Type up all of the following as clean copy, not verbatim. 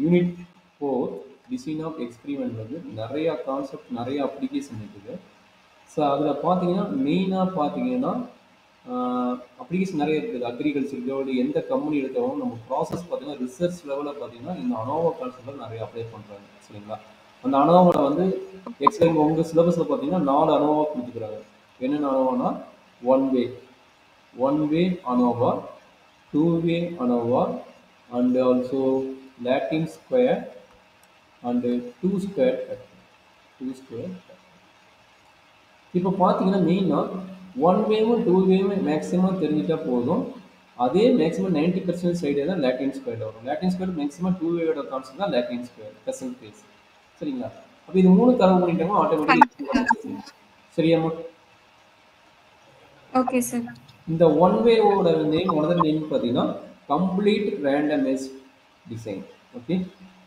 Unit 4 design of experiment வந்து நிறைய concept நிறைய அப்ளிகேஷன் இருக்குது. ஸோ அதில் பார்த்தீங்கன்னா மெயினாக பார்த்தீங்கன்னா அப்ளிகேஷன் நிறைய இருக்குது. அக்ரிகல்ச்சருக்கோ இல்லை எந்த கம்பெனி எடுத்தாலும் நம்ம ப்ராசஸ் பார்த்தீங்கன்னா ரிசர்ச் லெவலில் பார்த்தீங்கன்னா இந்த அனோவா கான்செப்டில் நிறைய அப்ளை பண்ணுறாங்க. சரிங்களா? அந்த அனோவாவில் வந்து எக்ஸாம் உங்கள் சிலபஸில் பார்த்தீங்கன்னா 4 அனோவா கொடுத்துக்கிறாங்க. என்னென்ன அனோவானா one way ANOVA, two-way ANOVA, and also Latin square and two square factor. இப்போ பார்த்தீங்கன்னா மெயினாக ஒன் வேவும் டூ வேவும் மேக்ஸிமம் தெரிஞ்சிட்டா போதும். அதே மேக்ஸிமம் 90% சைடு தான் லேட்டின் ஸ்கொயர் வரும். லேட்டின் ஸ்கொயர் மேக்ஸிமம் டூ வேவோட கான்செப்ட் தான் லேட்டின் ஸ்கொயர் பெர்சன்டேஜ். சரிங்களா? அப்போ இது மூணு தரவு பண்ணிட்டாங்கன்னா ஆட்டோமேட்டிக். சரியாம்மா? Okay sir. இந்த ஒன் வேவோட நேம் ஒனதர் நேம் பார்த்தீங்கன்னா complete randomised design. Okay,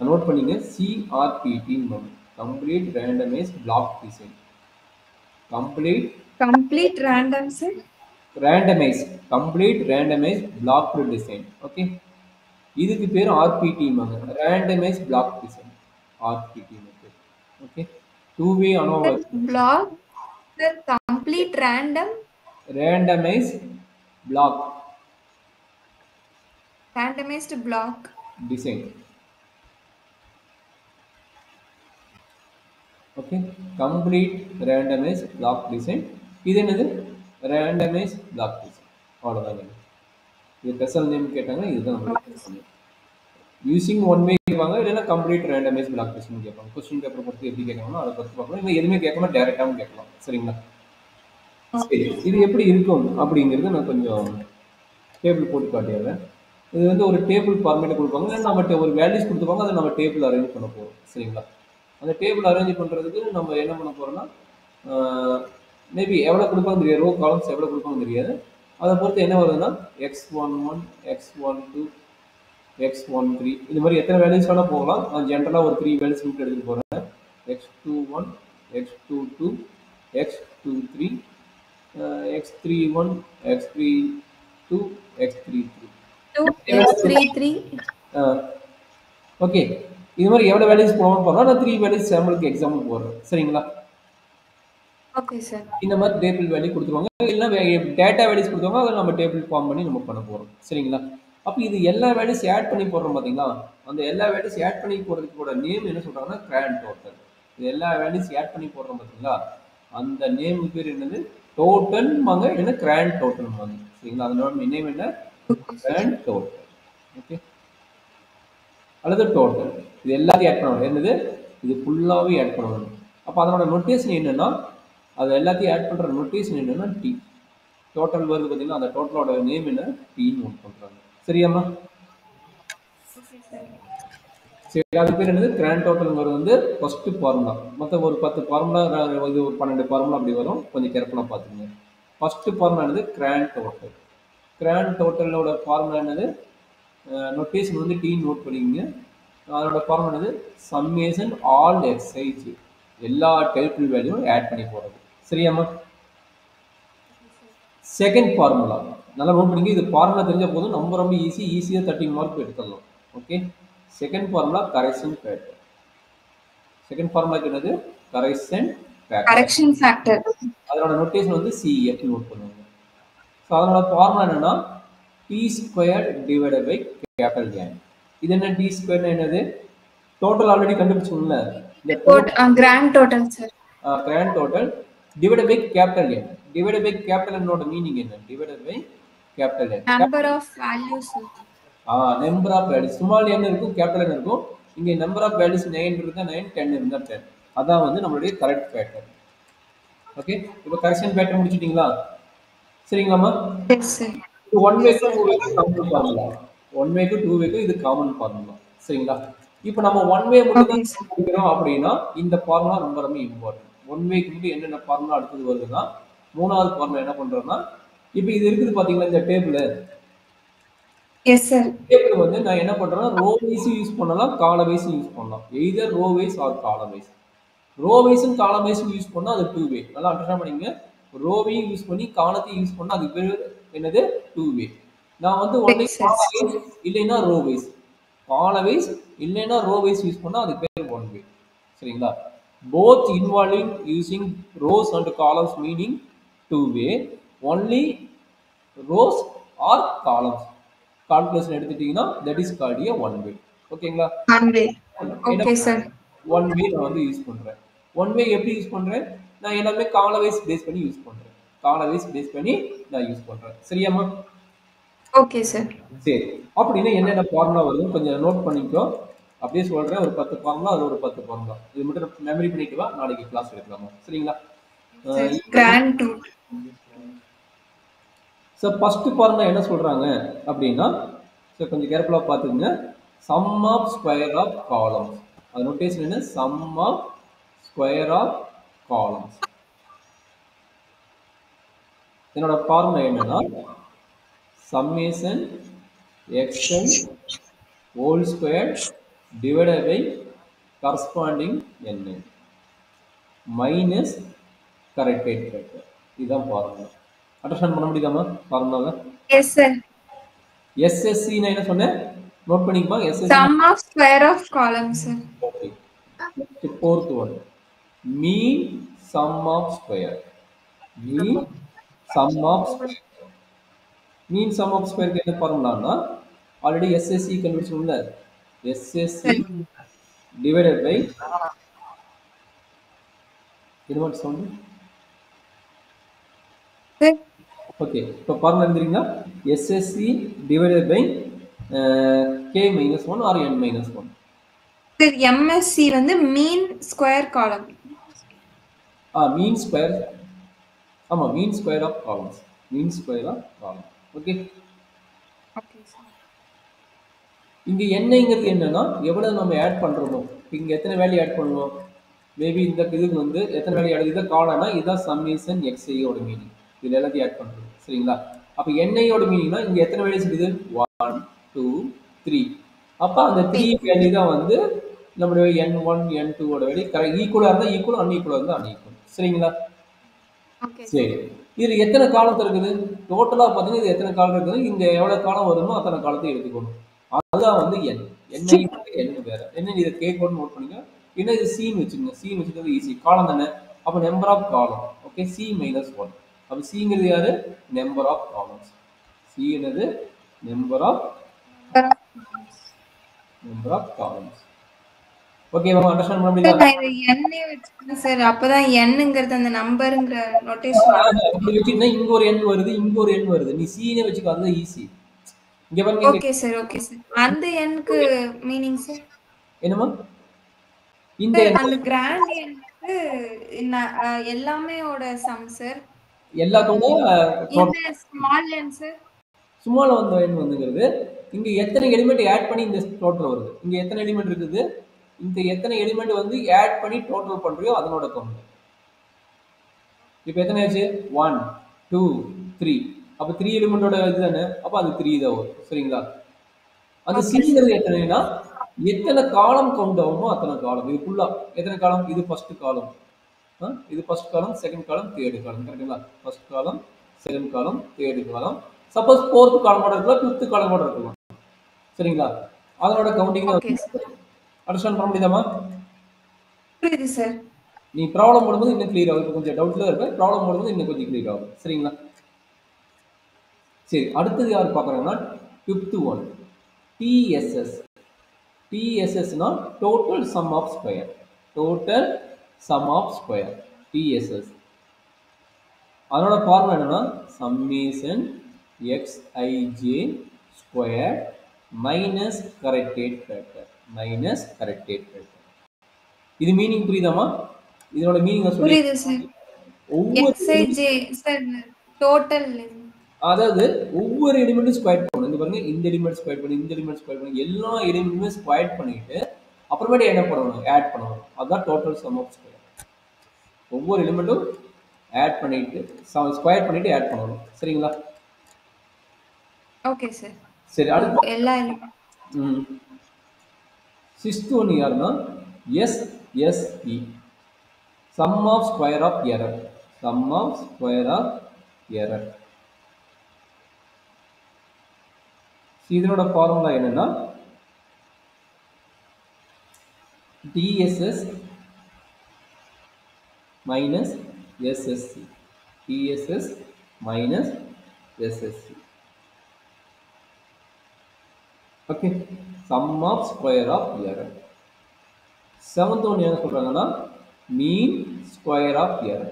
note பண்ணிங்க. CRPT complete randomised block design. Complete random sir. Randomise complete randomised block design. Okay, இதுக்கு பேர் RPT randomise block design. RPT method. Okay, two way ANOVA block sir. Complete randomized block design. Okay, complete randomized block design. இது என்னது? randomized block design. அவ்வளவுதான். இது special name கேட்டாங்க. இதுதான் நம்ம using one way கேட்பாங்க, இல்லைன்னா கம்ப்ளீட் ரேண்டமைஸ் பிளாக் டிசைன் கேட்பாங்க. கொஸ்டின் பேப்பர் பொறுத்து எப்படி கேட்கணும்னா அதை பொறுத்து பார்க்கணும். இல்லை எதுவுமே கேட்காம டேரெக்டாகவும் கேட்கலாம். சரிங்களா? சரி, இது எப்படி இருக்கும் அப்படிங்கிறது நான் கொஞ்சம் டேபிள் போட்டு காட்டிடுறேன். இது வந்து ஒரு டேபிள் ஃபார்மேட்டை கொடுப்பாங்க. நம்மகிட்ட ஒரு வேல்யூஸ் கொடுத்துப்பாங்க, அதை நம்ம டேபிள் அரேஞ்ச் பண்ண போகிறோம். சரிங்களா? அந்த டேபிள் அரேஞ்ச் பண்ணுறதுக்கு நம்ம என்ன பண்ண போகிறோம்னா மேபி எவ்வளோ கொடுப்பாங்க தெரியாது, ரோ காலம்ஸ் எவ்வளோ கொடுப்பாங்க தெரியாது. அதை பொறுத்து என்ன வருதுன்னா x11, x12, x13 இது மாதிரி எத்தனை வேல்யூஸ் வேணால் போகலாம். நான் ஜென்ரலாக ஒரு 3 வேல்யூஸ் மட்டும் எடுத்துகிட்டு போகிறேன். x21, x22, x23, x31, x32, x33. Okay, இது மாதிரி எவ்வளோ வேல்யூஸ் போகணும்னு போகிறோம். நான் 3 வேல்யூஸ் சாம்பிளுக்கு எக்ஸாம்பிள் போடுறேன். சரிங்களா? Okay sir. இந்த மாதிரி டேபிள் வேல்யூ கொடுத்துருவாங்க, இல்லைன்னா டேட்டா வேல்யூஸ் கொடுத்துருவாங்க. அதை நம்ம டேபிள் ஃபார்ம் பண்ணி நம்ம பண்ண போகிறோம். சரிங்களா? அப்போ இது எல்லா வேல்யூஸ் ஆட் பண்ணி போடுறோம் பார்த்தீங்களா? அந்த எல்லா வேல்யூஸ் ஆட் பண்ணி போடுறதுக்கோட நேம் என்ன சொல்கிறாங்கன்னா கிராண்ட் டோட்டல். இது எல்லா வேல்யூஸ் ஆட் பண்ணி போடுறோம் பார்த்தீங்களா? அந்த நேம் பேர் என்னது? டோட்டல் வாங்க, இல்லைன்னா கிராண்ட் டோட்டல் வாங்க. சரிங்களா? அதனோட நேம் என்ன? Grand total. ஓகே, அல்லது டோட்டல். இது எல்லாத்தையும் ஆட் பண்ணணும். என்னது? இது ஃபுல்லாகவே ஆட் பண்ணணும். அப்போ அதனோட நோட்டேஷன் என்னன்னா, அது எல்லாத்தையும் ஆட் பண்ணுற நோட்டேஷன் என்னன்னா டி. டோட்டல் வருது பார்த்தீங்கன்னா, அந்த டோட்டலோட நேம் என்ன? டின்னு நோட் பண்ணுறாங்க. சரியாம்மா? சரி, அது பேர் என்னது? கிராண்ட் டோட்டல்ங்கிறது வந்து ஃபர்ஸ்ட் ஃபார்முலா. மொத்தம் ஒரு 10 ஃபார்முலா, இது ஒரு 12 ஃபார்முலா அப்படி வரும். கொஞ்சம் கேர்ஃபுல்லாக பார்த்துங்க. ஃபர்ஸ்ட் ஃபார்முலா என்னது? Grand total. கிராண்ட் டோட்டலோட ஃபார்முலா என்னது? நோட்டேஷன் வந்து டி நோட் பண்ணிக்கங்க. அதோட ஃபார்முலா என்னது? சம்மேஷன் ஆல் எக்ஸைஸ், எல்லா டேபிள் வேல்யூவும் ஆட் பண்ணி போகிறது. சரியாம்மா? செகண்ட் ஃபார்முலா நல்லா நோட் பண்ணிங்க. இது ஃபார்முலா தெரிஞ்ச போதும் ரொம்ப ரொம்ப ஈஸியாக 13 மார்க் எடுத்துடலாம். Okay, second formula correction factor. Second ஃபார்முலாக்கு என்னது? Correction factor. அதோட நோட்டேஷன் வந்து CF நோட் பண்ணுவாங்க. ஸோ அதனோட ஃபார்முலா என்னன்னா T square divided by capital N. இது என்ன? டி ஸ்கொயர்னா என்னது? டோட்டல் ஆல்ரெடி கண்டுபிடிச்சோம்ல, இந்த grand total sir. Grand total divided by capital N. Divided by capital N ஓட மீனிங் என்ன? Divided by capital N, number of values. Number of values. Small n இருக்கும், capital N இருக்கும். இங்க number of values 9 இருந்தா 9, 10 இருந்தா 10. அதான் வந்து நம்மளுடைய கரெக்ட் ஃபேக்டர். ஓகே, இப்போ கரெக்ஷன் ஃபேக்டர் முடிச்சிட்டீங்களா? சரிங்களாம்மா? Yes sir. ஒன் வேக்கு டூ வேக்கு காமன் ஃபார்முலா. ஒன் வேக்கு டூ வேக்கு இது காமன் ஃபார்முலா. சரிங்களா? இப்போ நம்ம ஒன் வே மட்டும் தான் படிக்கிறோம் அப்படின்னா இந்த ஃபார்முலா ரொம்ப ரொம்ப இம்பார்ட்டன்ட். ஒன் வேக்கு மட்டும் என்னென்ன ஃபார்முலா அடுத்தது வருதுன்னா, மூணாவது ஃபார்முலா என்ன பண்றோம்னா, இப்போ இது இருக்குது பாத்தீங்களா இந்த டேபிள். Yes sir. டேபிள் வந்து நான் என்ன பண்றேன்னா ரோ வைஸ் யூஸ் பண்ணலாம், காலம் வைஸ் யூஸ் பண்ணலாம். Either row wise or column wise. Row வைஸும் காலம் வைஸும் யூஸ் பண்ணா அது டூ வே. நல்லா அண்டர்ஸ்டாண்ட் பண்ணிங்க. ரோவையும் யூஸ் பண்ணி காலத்தையும் யூஸ் பண்ணா அது பேர் என்னது? Two way. நான் வந்து ஒன்லி காலம் வைஸ் இல்லைன்னா ரோ வைஸ். காலம் வைஸ் இல்லைன்னா ரோ வைஸ் யூஸ் பண்ணால் அது பேர் ஒன் வே. சரிங்களா? Both involving using rows and columns meaning two way. Only rows or columns calculation எடுத்துட்டீங்கன்னா that is called a one way. ஓகேங்களா? One way. Okay sir. One way நான் வந்து use பண்ணுறேன். One way எப்படி use பண்ணுறேன்? நான் எல்லாமே கால வைஸ் பேஸ் பண்ணி யூஸ் பண்ணுறேன். கால வைஸ் பேஸ் பண்ணி நான் யூஸ் பண்ணுறேன். சரியாம்மா? Okay sir. சரி, அப்படின்னா என்னென்ன ஃபார்முலா வருதுன்னு கொஞ்சம் நோட் பண்ணிக்கோ. அப்படியே சொல்கிறேன், ஒரு 10 ஃபார்முலா, அது ஒரு 10 ஃபார்முலா. இது மட்டும் மெமரி பண்ணிட்டு வா, நாளைக்கு கிளாஸ் எடுக்கலாமா? சரிங்களா? Grand two. So first formula என்ன சொல்கிறாங்க அப்படின்னா, ஸோ கொஞ்சம் கேர்ஃபுல்லாக பார்த்துக்குங்க. Sum of square of columns. அது நோட்டேஷன் என்ன? Sum of square of columns. என்னோட ஃபார்முலா என்னன்னா, summation xn whole square divided by corresponding n minus corrected factor. இதுதான் ஃபார்முலா. அண்டர்ஸ்டாண்ட் பண்ண முடியுதாமா ஃபார்முலாவை? Yes sir. எஸ்எஸ்சி நான் என்ன சொன்னேன் நோட் பண்ணிக்கமா? SSC sum of square of columns sir. Okay. Next fourth one mean sum of square. Mean sum of square. Mean sum of ஸ்கொயருக்கு என்ன ஃபார்முலான்னா ஆல்ரெடி எஸ்எஸ்சி கண்டுபிடிச்சோம்ல, எஸ்எஸ்சி டிவைடட் பை என்ன sound? Okay, இப்போ ஃபார்முலா எழுதுறீங்களா? SSC divided by K minus one or N minus one. Sir MSC வந்து mean square காலம். மீன் square. ஆமாம், mean square of columns. Mean square of column. Okay. இங்கே என்னங்கிறது என்னன்னா எவ்வளவு நம்ம ஆட் பண்ணுறோமோ. இங்கே எத்தனை வேல்யூ ஆட் பண்ணுவோம்? மேபி இந்த இதுக்கு வந்து எத்தனை வேல்யூ ஆட், இதை காலம்னா இதுதான் சம்மேஷன் எக்ஸ்ஐயோட மீனிங். இதில் எல்லாத்தையும் ஆட் பண்ணுறோம். சரிங்களா? அப்போ என்ஐயோட மீனிங்னா இங்கே எத்தனை வேல்யூஸ் இருக்குது? 1 2 3. அப்போ அந்த 3 வேல்யூ தான் வந்து நம்மளுடைய n1 n2ஓட வேல்யூ. கரெக்ட். ஈக்குவலாக இருந்தால் ஈக்குவல், அன்ஈக்குவலாக இருந்தால் அன்ஈக்குவல். சரிங்களா? சரி, இது எத்தனை காலம் இருக்குது? டோட்டலாக பார்த்தீங்கன்னா இது எத்தனை காலம் இருக்குது? இங்கே எவ்வளோ காலம் வருமோ அத்தனை காலத்தை எடுத்துக்கணும். அதுதான் வந்து என். என்னை என்ன வேற என்ன, இதை கேட்கணும் நோட் பண்ணிக்க. என்ன இது சீன் வச்சுக்கோங்க. சீன் வச்சுக்கிறது ஈஸி. காலம் தானே. அப்போ number of column. Okay, C minus one. அப்போ சிங்கிறது யாரு? Number of columns. சி என்னது? Number of columns. Okay ma'am, understand பண்ண முடியுதா? நான் இத n வெச்சுட்டேன் சார். அப்பதான் nங்கிறது அந்த நம்பர்ங்கற நோட்டேஷன். அப்படி வெச்சினா இங்க ஒரு n வருது, இங்க ஒரு n வருது. நீ c னே வெச்சுக்க, அது ஈஸி. இங்க பாருங்க. Okay sir, okay sir. அந்த n க்கு மீனிங் சார் என்னமா? இந்த அந்த கிராண்ட் n க்கு எல்லாமே ஓட சம் சார். எல்லாத்தோட இந்த ஸ்மால் n சார். ஸ்மால் வந்த n வந்துங்கிறது இங்க எத்தனை எலிமெண்ட் ஆட் பண்ணி இந்த டோட்டல் வருது. இங்க எத்தனை எலிமெண்ட் இருக்குது? இந்த எத்தனை எலிமெண்ட் வந்து ஆட் பண்ணி டோட்டல் பண்றியோ அதனோட கவுண்ட். இப்போ எத்தனை ஆச்சு? 1 2 3. அப்ப 3 எலிமெண்டோட இதுதானே. அப்ப அது 3 தான் வரும். சரிங்களா? அந்த சீங்கிறது எத்தனைனா எத்தனை காலம் கவுண்ட் ஆகுமோ அத்தனை காலம். இது ஃபுல்லா எத்தனை காலம்? இது ஃபர்ஸ்ட் காலம், இது first column, second column, third காலம். கரெக்ட்டுங்களா? First column, second column, third காலம். சப்போஸ் ஃபோர்த் காலம் கூட இருக்கலாம், ஃபிஃப்த் காலம் கூட இருக்கலாம். சரிங்களா? அதனோட கவுண்டிங் தான். அண்டர்ஸ்டாண்ட் பண்ண முடியுதாமா? புரியுது சார். நீ ப்ராப்ளம் போடும்போது இன்னும் கிளியர் ஆகும். கொஞ்சம் டவுட்ல இருப்ப, ப்ராப்ளம் போடும்போது இன்னும் கொஞ்சம் கிளியர் ஆகும். சரிங்களா? சரி, அடுத்தது யார் பார்க்குறாங்கன்னா ஃபிஃப்த் ஒன், டிஎஸ்எஸ். டிஎஸ்எஸ்னா total sum of square. Total sum of square, TSS. அதனோட ஃபார்முலா என்னன்னா summation XIJ square minus corrected factor. Minus corrected factor. இது மீனிங் புரியுதாமா? இதோட மீனிங் நான் சொல்லி புரியுது சார். எக்ஸ்ஐஜே sir total. அதாவது ஒவ்வொரு எலிமெண்ட்டும் ஸ்கொயர் பண்ணணும். இந்த பாருங்க, இந்த எலிமெண்ட் ஸ்கொயர் பண்ணி, இந்த எலிமெண்ட் ஸ்கொயர் பண்ணி, எல்லா எலிமெண்ட்டுமே ஸ்கொயர் பண்ணிட்டு அப்புறமேட்டு என்ன பண்ணணும்? ஆட் பண்ணணும். அதுதான் டோட்டல் சம் ஆஃப் ஸ்கொயர். ஒவ்வொரு எலிமெண்ட்டும் ஆட் பண்ணிட்டு ஸ்கொயர் பண்ணிட்டு ஆட் பண்ணணும். சரிங்களா? Okay sir. சரி, அடுத்து எல்லா சிக்ஸ்த் ஒன் யாருன்னா SSE, sum of square of error. Sum of square of error. இதனோட ஃபார்முலா என்னன்னா TSS minus SSC. TSS minus SSC. Okay. Sum of square of error. Seventh one என்ன சொல்றாங்கன்னா mean square of error.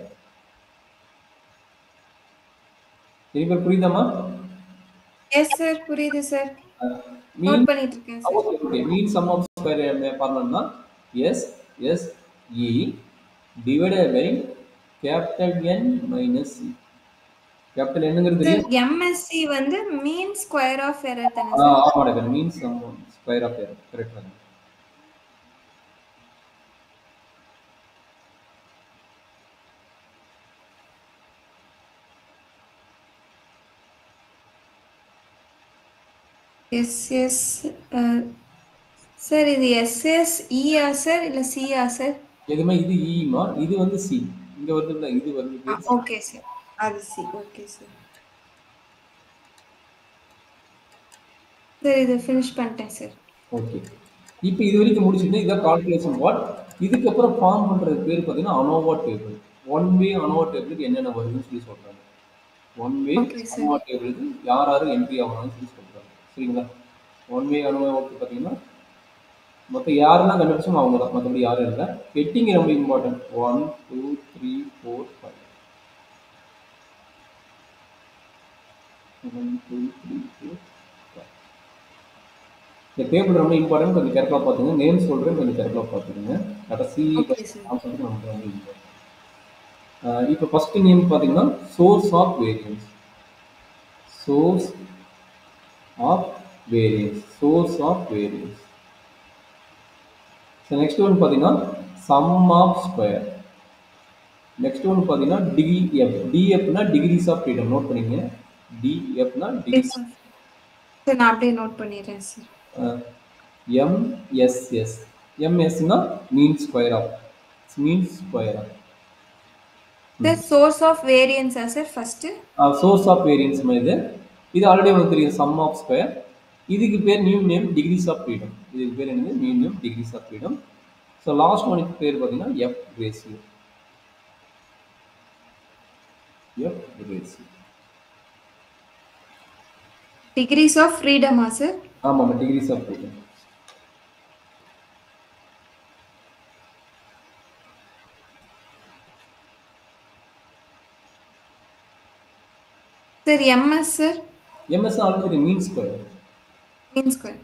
எனக்கு புரியுதாமா? Yes sir, புரியுது sir. mean note பண்ணிட்டு இருக்கேன் sir. okay, okay. mean sum of square என்ன பண்ணனும்னா SSE divided by capital N minus C. Capital என்னங்கிறது sir தெரியும்? எம்எஸ்சி வந்து மீன் ஸ்கொயர் ஆஃப் எரர் தானே சார்? ஆமாடா, mean sum square of error correct தான். எஸ்எஸ் சார், இது எஸ்எஸ் இஆ சார் இல்ல சிஆ சார்? எதுமே இது ஈமா, இது வந்து சி. இங்க வருதுல, இது வருது. ஓகே சார், அது சி. Okay sir. சார் இது ஃபினிஷ் பண்ணிட்டேன் சார். ஓகே. இப்போ இது வரைக்கும் முடிச்சிட்டேன். இதான் கால்குலேஷன் வாட். இதுக்கப்புறம் ஃபார்ம் பண்றது பேர் பார்த்தீங்கன்னா ANOVA table. One way ANOVA டேபிளுக்கு என்னென்ன வருதுன்னு சொல்லி சொல்றாங்க. ஒன் வே அனோவா டேபிளுக்கு யார் யார் என்ட்ரி ஆகணும்னு சொல்லி சொல்றாங்க. சரிங்களா? ஒன் வே அனோவாவுக்கு பார்த்தீங்கன்னா மொத்தம் யாரெல்லாம் கண்டுபிடிச்சோம் அவங்க தான், மற்றபடி யாரும் இல்லை. ஹெட்டிங் ரொம்ப இம்பார்ட்டன்ட். 1 2 3 4 5. 1 2 3 4 5. இந்த டேபிள் ரொம்ப இம்பார்ட்டன்ட். கொஞ்சம் கேர்ஃபுல்லாக பார்த்துங்க. நேம் சொல்கிறேன், கொஞ்சம் கேர்ஃபுல்லாக பார்த்துக்கோங்க. கடைசி நமக்கு ரொம்ப இம்பார்ட்டன்ட். இப்போ ஃபர்ஸ்ட் நேம் பார்த்தீங்கன்னா source of variance. Source of variance. Source of variance. Next one பார்த்தீங்கன்னா sum of square. Next one பார்த்தீங்கன்னா டிஎஃப். டிஎஃப்னா டிகிரிஸ் ஆஃப் ஃப்ரீடம். நோட் பண்ணிங்க. டிஎஃப்னா டிகிரிஸ். சார் நான் அப்படியே நோட் பண்ணிடுறேன் சார். எம்எஸ்எஸ். எம்எஸ்னா mean square of. Mean square of. Sir source of வேரியன்ஸா sir first? Source of variance மாதிரி இது ஆல்ரெடி உங்களுக்கு தெரியும். Sum of square. இதுக்கு பேர் new name degrees of freedom. இதுக்கு பேர் என்னது? New name degrees of freedom. So last ஒனுக்கு பேர் பார்த்தீங்கன்னா F ratio. F ratio. Degrees of ஃப்ரீடமா சார்? ஆமாம், degrees of freedom. Sir MS sir? MS already mean square. Mean square.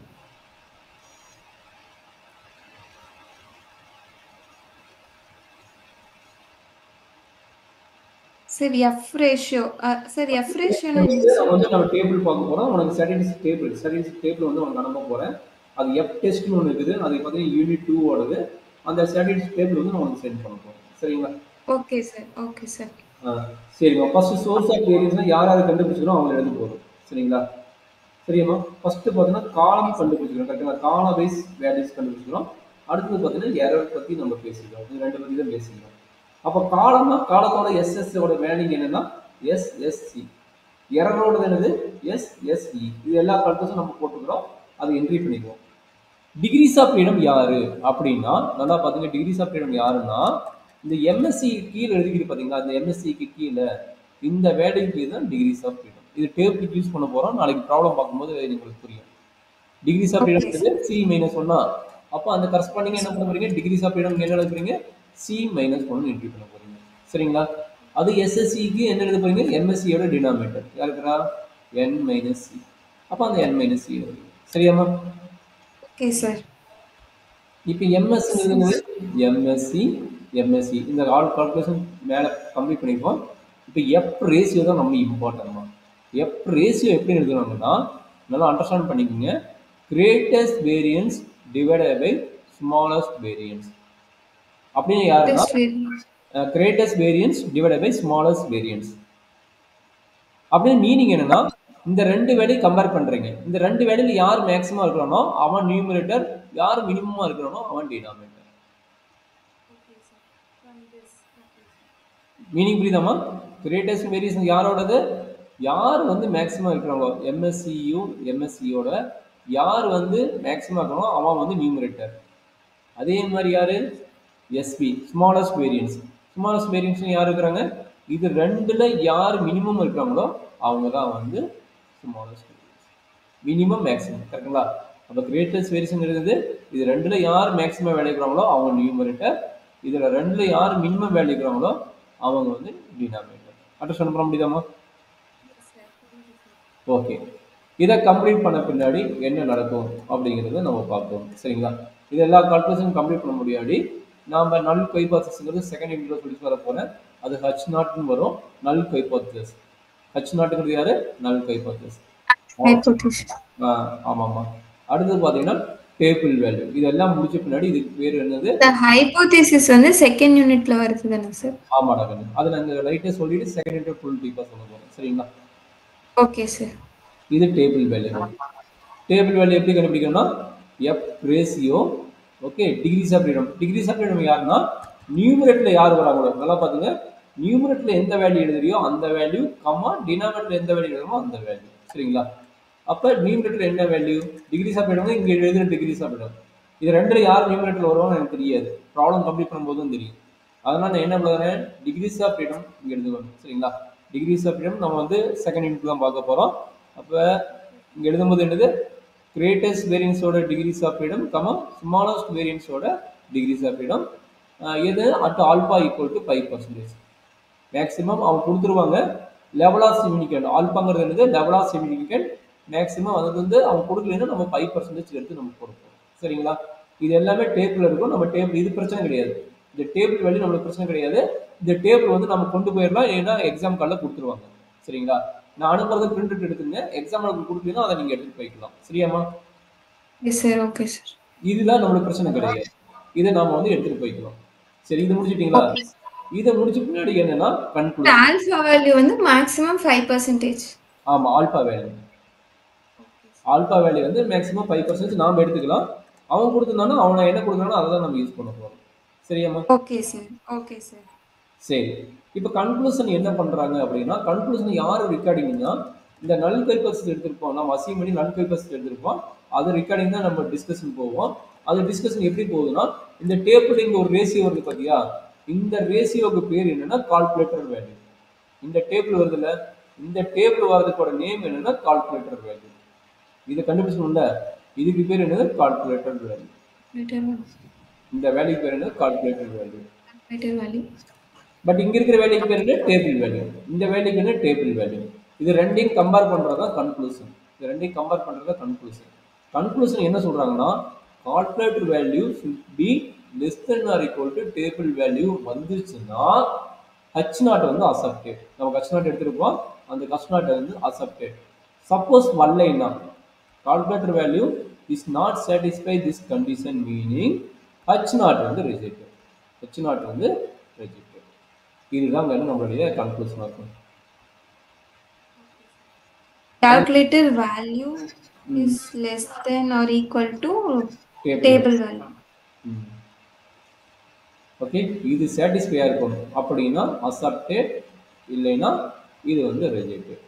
Sir F ratio. Sir F ரேஷியோனா வந்து நம்ம table பார்க்க போறோம். உனக்கு ஸ்டாட்டிஸ்டிக்ஸ் டேபிள். ஸ்டாட்டிஸ்டிக்ஸ் டேபிள் வந்து உனக்கு அனுப்ப போறேன். அது எஃப் டெஸ்ட்னு ஒன்று இருக்குது. அது பார்த்தீங்கன்னா யூனிட் 2 ஓடுது. அந்த ஸ்டாட்டிஸ்டிக்ஸ் டேபிள் வந்து நான் உனக்கு சென்ட் பண்ண போறேன். சரிங்களா? Okay sir. Okay sir. சரிங்க. ஃபர்ஸ்ட் சோர்ஸ் ஆஃப் வேரியன்ஸ்னா யார் யார் கண்டுபிடிச்சிக்கிறோம் அவங்க எழுத போறோம். சரிங்களா? சரியாம்மா? ஃபர்ஸ்ட் பார்த்தீங்கன்னா காலம் கண்டுபிடிச்சிக்கிறோம். கரெக்டாக காலம் வைஸ் வேல்யூஸ் கண்டுபிடிச்சிக்கிறோம். அடுத்தது பார்த்தீங்கன்னா எரர் பற்றி நம்ம பேசிக்கிறோம். இது ரெண்டு பற்றி தான் பேசிக்கிறோம். அப்போ காலம்னா காலத்தோட எஸ்எஸ்ஓட வேல்யூ என்னன்னா எஸ்எஸ்சி. எரரோட என்னது? எஸ்எஸ்இ. இது எல்லா கல்டஸும் நம்ம போட்டுக்கிறோம். அது என்ட்ரி பண்ணிக்குவோம். டிகிரிஸ் ஆஃப் ஃப்ரீடம் யாரு அப்படின்னா நல்லா பார்த்தீங்க. டிகிரிஸ் ஆஃப் ஃப்ரீடம் யாருன்னா இந்த எம்எஸ்சி கீழே எழுதிக்கிட்டு பார்த்தீங்களா? அந்த எம்எஸ்சிக்கு கீழே இந்த வேல்யூக்கு தான் டிகிரிஸ் ஆஃப் ஃப்ரீடம். இது டேபிள் யூஸ் பண்ண போறோம். நாளைக்கு ப்ராப்ளம் பார்க்கும்போது உங்களுக்கு புரியும். Degrees of freedom C minus ஒன்னா. அப்போ அந்த கரஸ்பாண்டிங் என்ன பண்ண போறீங்க? டிகிரிஸ் ஆஃப் ஃப்ரீடம் என்ன எழுதுறீங்க? சி மைனஸ் ஒன்னு என்ட்ரி பண்ண போறீங்க. சரிங்களா? அது எஸ்எஸ்சிக்கு என்ன எழுத போறீங்க? எம்எஸ்சியோட டினாமினேட்டர் யாருக்குறா? n minus C. அப்போ அந்த n மைனஸ் சி எழுதுங்க. சரியாமா? Okay sir. இப்போ எம்எஸ் எம்எஸ்சி எம்எஸ்சி இந்த ஆல் கால்குலேஷன் மேலே கம்ப்ளீட் பண்ணிப்போம். இப்போ எஃப் ரேஷியோ தான் ரொம்ப இம்பார்ட்டன்ட்மா. எஃப் ரேஷியோ எப்படி எழுதுவாங்கன்னா நல்லா அண்டர்ஸ்டாண்ட் பண்ணிக்கோங்க. Greatest variance divided by smallest variance. அப்படின்னு யாருன்னா greatest variance divided by smallest variance. அப்படின்னு மீனிங் என்னன்னா இந்த ரெண்டு வேலையும் கம்பேர் பண்றீங்க. இந்த ரெண்டு வேலையில யார் மேக்ஸிமம் இருக்கிறானோ அவன் நியூமரேட்டர், யார் மினிமமா இருக்கிறானோ அவன் டினாமினேட்டர். மீனிங் புரியுதாமா? கிரேட்டஸ்ட் வேரியன்ஸ் யாரோடது? யார் வந்து மேக்ஸிமம் இருக்கிறாங்களோ எம்எஸ்சியும் எம்எஸ்சியோட யார் வந்து மேக்ஸிமம் இருக்கிறானோ அவன் வந்து நியூமரேட்டர். அதே மாதிரி யாரு SP smallest variance. Smallest variance யார் இருக்கிறாங்க? இது ரெண்டுல யார் மினிமம் இருக்கிறாங்களோ அவங்க தான் வந்து ஸ்மாலஸ்ட் வேரியன்ஸ். மினிமம் மேக்ஸிமம் கரெக்டுங்களா? அப்போ கிரேட்டஸ்ட் வேரியேஷன் இருக்குது இது ரெண்டுல யார் மேக்ஸிமம் வேல்யூ இருக்கிறாங்களோ அவங்க நியூமரேட்டர், இதுல ரெண்டுல யார் மினிமம் வேல்யூ இருக்கிறாங்களோ அவங்க வந்து டினாமினேட்டர். அண்டர்ஸ்டாண்ட் பண்ண முடியுதாமா? ஓகே. இதை கம்ப்ளீட் பண்ண பின்னாடி என்ன நடக்கும் அப்படிங்கிறத நம்ம பார்ப்போம். சரிங்களா? இது எல்லா கால்குலேஷனும் கம்ப்ளீட் பண்ண முடியாடி நாம் நல் ஹைபோதேசிஸ்ங்கிறது செகண்ட் யூனிட்ல சொல்லி வர போறேன். அது ஹச் நாட்னு வரும். Null hypothesis. ஹச் நாட்டுங்கிறது யாரு? Null hypothesis. ஆமாமா. அடுத்தது பாத்தீங்கன்னா டேபிள் வேல்யூ. இதெல்லாம் முடிச்ச பின்னாடி இதுக்கு பேர் என்னது? The hypothesis வந்து செகண்ட் யூனிட்ல வருது தானே சார்? ஆமாடா கண்ணு. அதை நாங்கள் லைட்டா சொல்லிட்டு செகண்ட் யூனிட் ஃபுல் டீப்பா சொல்ல போறோம். சரிங்களா? Okay sir. இது டேபிள் வேல்யூ. டேபிள் வேல்யூ எப்படி கண்டுபிடிக்கணும்னா F ratio okay degrees of freedom. Degrees of freedom யாருன்னா நியூமரேட்டர்ல யார் வராங்களோ நல்லா பாத்துங்க. நியூமரேட்டர்ல எந்த வேல்யூ எழுதுறியோ அந்த வேல்யூ கமா டினாமினேட்டர்ல எந்த வேல்யூ எழுதுறோமோ அந்த வேல்யூ. சரிங்களா? அப்ப நியூமரேட்டர் என்ன வேல்யூ? டிகிரிஸ் ஆஃப் ஃப்ரீடம் இங்க எழுதுற டிகிரிஸ் ஆஃப் ஃப்ரீடம். இது ரெண்டுல யார் நியூமரேட்டர்ல வருவான்னு எனக்கு தெரியாது. ப்ராப்ளம் கம்ப்ளீட் பண்ணும்போது தான் தெரியும். அதனால நான் என்ன பண்ணுறேன் டிகிரிஸ் ஆஃப் ஃப்ரீடம் இங்க எழுதுவேன். சரிங்களா? டிகிரிஸ் ஆஃப் ஃப்ரீடம் நம்ம வந்து செகண்ட் யூனிட் தான் பார்க்க போறோம். அப்ப இங்க எழுதும்போது என்னது கிரேட்டஸ்ட் வேரியன்ஸோட degrees of freedom comma smallest வேரியன்ஸோட டிகிரிஸ் ஆஃப் ஃப்ரீடம் எது at alpha equal to 5%. Maximum அவங்க கொடுத்துருவாங்க லெவல் ஆஃப் சிக்னிஃபிகன்ட். ஆல்பாங்கிறது என்னது லெவல் ஆஃப் சிக்னிஃபிகன்ட். மேக்ஸிமம் அது வந்து அவங்க கொடுக்கலன்னா நம்ம 5% எடுத்து நம்ம கொடுப்போம். சரிங்களா? இது எல்லாமே டேபிள் இருக்கும். நம்ம டேபிள் இது பிரச்சனை கிடையாது. இந்த டேபிள் வேல்யூ நம்மளுக்கு பிரச்சனை கிடையாது. இந்த டேபிள் வந்து நம்ம கொண்டு போயிடலாம். ஏன்னா எக்ஸாம் கார்டில் கொடுத்துருவாங்க. சரிங்களா? நான் அனுப்புறத பிரிண்ட் எடுத்துங்க. எக்ஸாம் கொடுத்தீங்கன்னா அதை நீங்க எடுத்துட்டு போய்க்கலாம். சரியாமா? Okay sir. இதுதான் நம்மளுக்கு பிரச்சனை கிடையாது. இதை நாம வந்து எடுத்துட்டு போய்க்கலாம். சரி இது முடிச்சிட்டீங்களா? இதை முடிச்ச பின்னாடி என்னன்னா கன்க்ளூஷன். ஆல்பா வேல்யூ வந்து மேக்ஸிமம் 5%. ஆமா ஆல்பா வேல்யூ. ஆல்பா வேல்யூ வந்து மேக்ஸிமம் 5% நாம எடுத்துக்கலாம். அவன் கொடுத்திருந்தானா அவனை என்ன கொடுக்குறானோ அதை தான் நம்ம யூஸ் பண்ண போறோம். சரியாமா? Okay sir. Okay sir. சரி. இப்போ கன்க்ளூஷன் என்ன பண்றாங்க அப்படின்னா கன்க்ளூஷன் யாரு ரெக்கார்டிங்னா இந்த நல் ஹைபோதேசிஸ் எடுத்திருப்போம். நம்ம அசைன் பண்ணி நல் ஹைபோதேசிஸ் எடுத்திருப்போம். அது ரெக்கார்டிங் தான் நம்ம டிஸ்கஷன் போவோம். அது டிஸ்கஷன் எப்படி போகுதுன்னா இந்த டேபிள் இங்க ஒரு ரேஷியோ வருது பாத்தியா? இந்த ரேஷியோக்கு பேர் என்னன்னா கால்குலேட்டர் வேல்யூ. இந்த டேபிள் வருதுல இந்த டேபிள் வரதுக்கோட நேம் என்னன்னா கால்குலேட்டர் வேல்யூ. இதை கண்டுபிடிச்சோம்ல இதுக்கு பேர் என்னது கால்குலேட்டர் வேல்யூ. இந்த வேல்யூக்கு பேர் என்ன கால்குலேட்டர் வேல்யூ. பட் இங்க இருக்கிற வேல்யூக்கு பேர் என்ன டேபிள் வேல்யூ. இந்த வேல்யூக்கு என்ன டேபிள் வேல்யூ. இது ரெண்டையும் கம்பேர் பண்றதா கன்க்ளூஷன். இது ரெண்டையும் கம்பேர் பண்றதா கன்க்ளூஷன். கன்க்ளூஷன் என்ன சொல்றாங்கன்னா calculator value should be less than or equal to table value வந்துச்சுன்னா h நாட் வந்து அக்செப்டட். நம்ம h நாட் எடுத்துருப்போம். அந்த h நாட் வந்து அக்செப்டட். சப்போஸ் வரலைன்னா calculator value is not satisfy this condition meaning h not வந்து rejected. h not வந்து rejected. இதுதான் நம்மளுடைய கன்க்ளூஷன் இருக்கும். Calculator value is less than or equal to table value. Okay இது satisfy இருக்கும் அப்படினா அக்செப்டட் இல்லைனா இது வந்து ரிஜெக்டட்.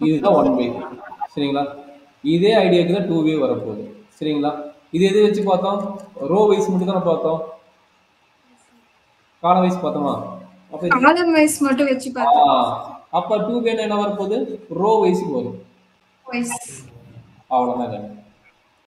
இதுதான் ஒன் வே. சரிங்களா? இதே ஐடியாக்கு தான் டூ வே வரப்போகுது. சரிங்களா? இது எது வச்சு பார்த்தோம்? ரோ வைஸ் மட்டும் தானே பார்த்தோம். காலம் வைஸ் பார்த்தோமா? காலம் வைஸ் மட்டும் வச்சு பார்த்தோம். அப்ப டூ வே என்ன வரப்போகுது? ரோ வைஸ் வரும். வைஸ் அவ்வளவுதான்.